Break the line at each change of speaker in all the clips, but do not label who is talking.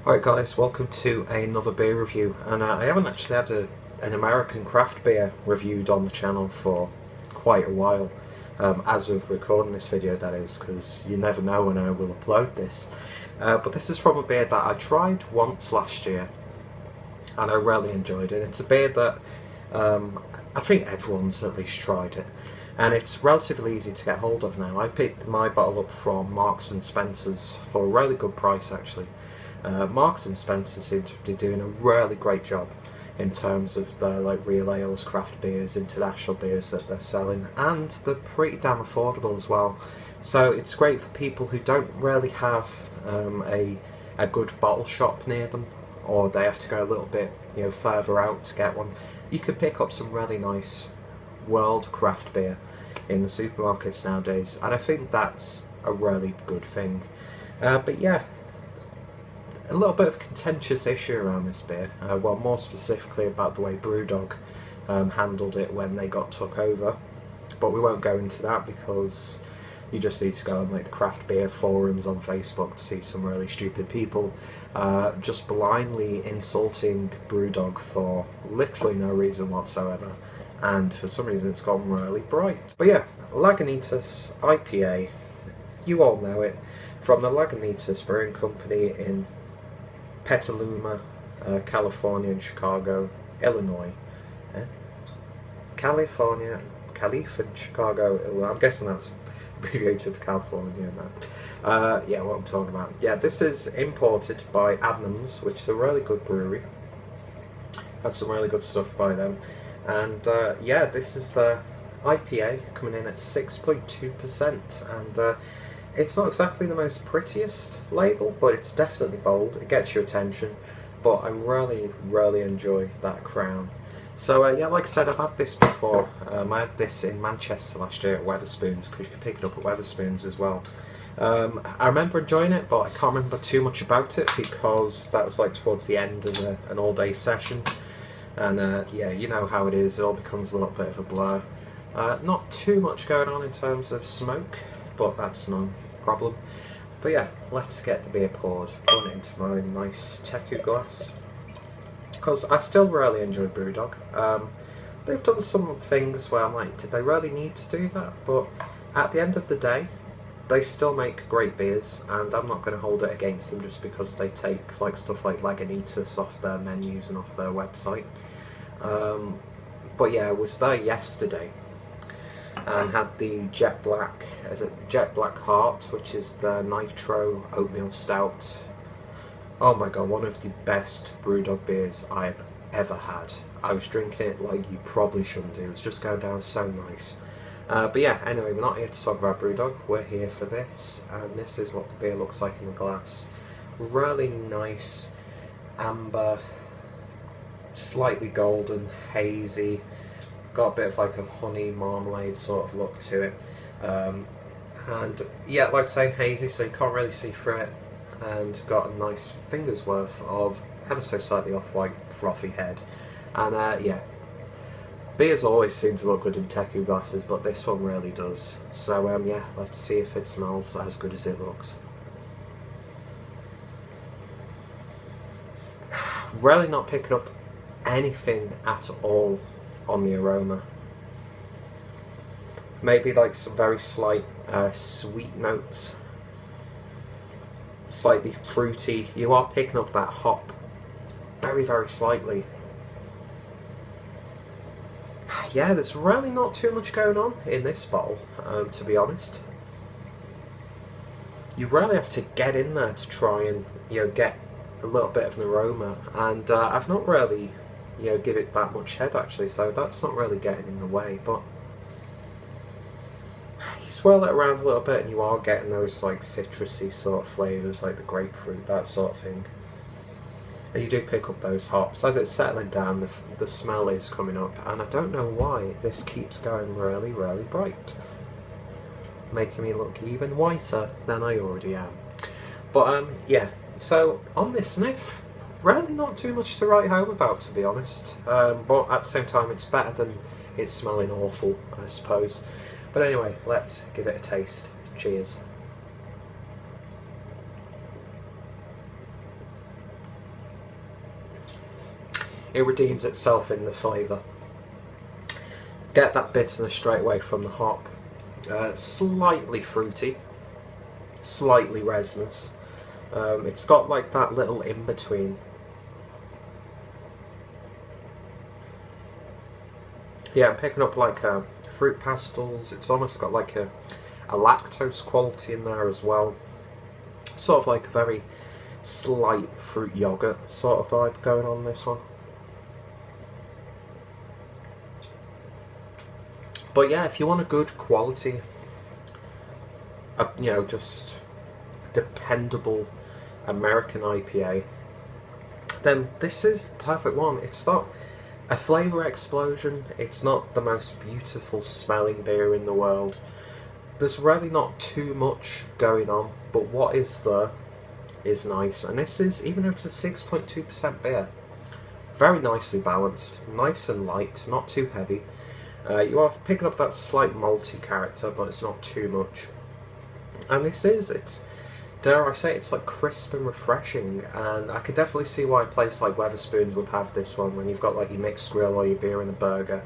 Alright guys, welcome to another beer review, and I haven't actually had an American craft beer reviewed on the channel for quite a while, as of recording this video that is, because you never know when I will upload this. But this is from a beer that I tried once last year, and I really enjoyed it. It's a beer that I think everyone's at least tried it, and it's relatively easy to get hold of now. I picked my bottle up from Marks and Spencer's for a really good price actually. Marks and Spencer seem to be doing a really great job in terms of their real ales, craft beers, international beers that they're selling, and they're pretty damn affordable as well. So it's great for people who don't really have a good bottle shop near them, or they have to go a little bit further out to get one. You could pick up some really nice world craft beer in the supermarkets nowadays, and I think that's a really good thing. But yeah, a little bit of a contentious issue around this beer, well, more specifically about the way Brewdog handled it when they got took over, but we won't go into that because you just need to go on the craft beer forums on Facebook to see some really stupid people just blindly insulting Brewdog for literally no reason whatsoever, and for some reason it's gone really bright. But yeah, Lagunitas IPA, you all know it, from the Lagunitas Brewing Company in Petaluma, California, and Chicago, Illinois. California, Calif, and Chicago, Illinois. I'm guessing that's abbreviated for California and that. Yeah, what I'm talking about. Yeah, this is imported by Adnams, which is a really good brewery. Had some really good stuff by them. And yeah, this is the IPA coming in at 6.2%, and it's not exactly the most prettiest label, but it's definitely bold. It gets your attention, but I really enjoy that crown. So yeah, like I said, I've had this before. I had this in Manchester last year at Wetherspoons, because you can pick it up at Wetherspoons as well. I remember enjoying it, but I can't remember too much about it because that was towards the end of an all-day session. And yeah, you know how it is, it all becomes a little bit of a blur. Not too much going on in terms of smoke, but that's no problem. But yeah, let's get the beer poured. Pouring it into my nice teku glass, because I still really enjoy Brewdog. They've done some things where I'm like, did they really need to do that? But at the end of the day, they still make great beers, and I'm not going to hold it against them just because they take stuff like Lagunitas off their menus and off their website. But yeah, I was there yesterday and had the Jet Black Heart, which is the Nitro Oatmeal Stout. Oh my god, one of the best Brewdog beers I've ever had. I was drinking it like you probably shouldn't do, it's just going down so nice. But yeah, anyway, we're not here to talk about Brewdog, we're here for this, and this is what the beer looks like in the glass. Really nice, amber, slightly golden, hazy, got a bit of a honey marmalade sort of look to it, and yeah, like I say, hazy, so you can't really see through it, and got a nice finger's worth of ever so slightly off-white frothy head. And yeah, beers always seem to look good in teku glasses, but this one really does. So yeah, let's see if it smells as good as it looks. Really not picking up anything at all on the aroma. Maybe some very slight sweet notes, slightly fruity. You are picking up that hop very slightly. Yeah, there's really not too much going on in this bottle, to be honest. You really have to get in there to try and get a little bit of an aroma, and I've not really give it that much head actually, so that's not really getting in the way. But you swirl it around a little bit and you are getting those citrusy sort of flavours, like the grapefruit, that sort of thing. And you do pick up those hops. As it's settling down, the smell is coming up, and I don't know why this keeps going really bright, making me look even whiter than I already am. But yeah, so on this sniff, really not too much to write home about, to be honest, but at the same time it's better than it smelling awful, I suppose. But anyway, let's give it a taste. Cheers. it redeems itself in the flavour. Get that bitterness straight away from the hop. Slightly fruity, slightly resinous. It's got like that little in-between. Yeah, I'm picking up like fruit pastels. It's almost got like a lactose quality in there as well. Sort of like a very slight fruit yogurt sort of vibe going on this one. But yeah, if you want a good quality, you know, just dependable American IPA, then this is the perfect one. It's not a flavour explosion, it's not the most beautiful smelling beer in the world. There's really not too much going on, but what is there is nice. And this is, even though it's a 6.2% beer, very nicely balanced, nice and light, not too heavy. You are picking up that slight malty character, but it's not too much. And this is, it's, dare I say, it's like crisp and refreshing, and I could definitely see why a place like Wetherspoons would have this one when you've got like your mixed grill or your beer and a burger.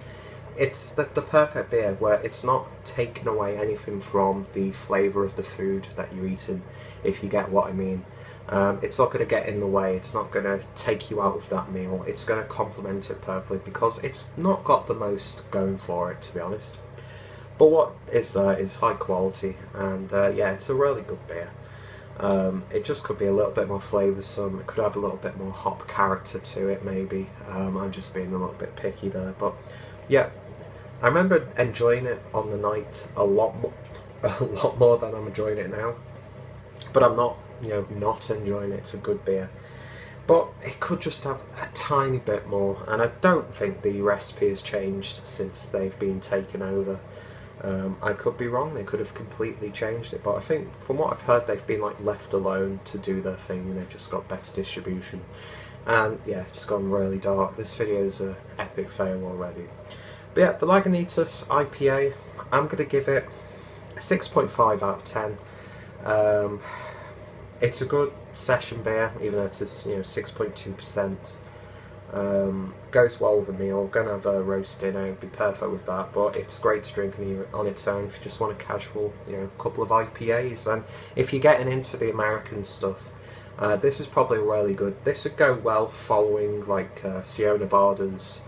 It's the perfect beer where it's not taking away anything from the flavour of the food that you're eating, if you get what I mean. It's not going to get in the way, it's not going to take you out of that meal, it's going to complement it perfectly because it's not got the most going for it, to be honest. But what is there is high quality, and yeah, it's a really good beer. It just could be a little bit more flavoursome, it could have a little bit more hop character to it maybe. I'm just being a little bit picky there, but yeah, I remember enjoying it on the night a lot more than I'm enjoying it now. But I'm not, you know, not enjoying it. It's a good beer, but it could just have a tiny bit more, and I don't think the recipe has changed since they've been taken over. I could be wrong, they could have completely changed it, but I think from what I've heard they've been like left alone to do their thing, and they've just got better distribution. And yeah, it's gone really dark. This video is an epic fail already. But yeah, the Lagunitas IPA, I'm going to give it a 6.5 out of 10. It's a good session beer, even though it's 6.2%. Goes well with a meal. I'm going to have a roast dinner, it'd be perfect with that, but it's great to drink on its own if you just want a casual, couple of IPAs. And if you're getting into the American stuff, this is probably really good. This would go well following like Sierra Nevada's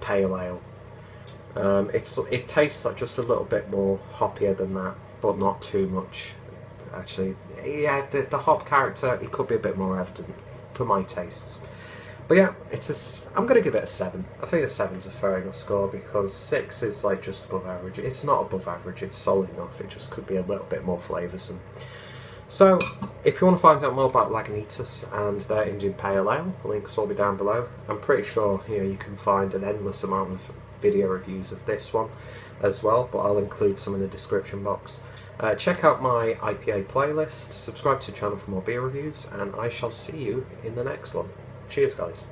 Pale Ale. It tastes like just a little bit more hoppier than that, but not too much. Actually, yeah, the hop character, it could be a bit more evident for my tastes. But yeah, I'm going to give it a 7. I think a 7's a fair enough score, because 6 is like just above average. It's not above average, it's solid enough, it just could be a little bit more flavoursome. So, if you want to find out more about Lagunitas and their Indian Pale Ale, links will be down below. I'm pretty sure you can find an endless amount of video reviews of this one as well, but I'll include some in the description box. Check out my IPA playlist, subscribe to the channel for more beer reviews, and I shall see you in the next one. Cheers, guys.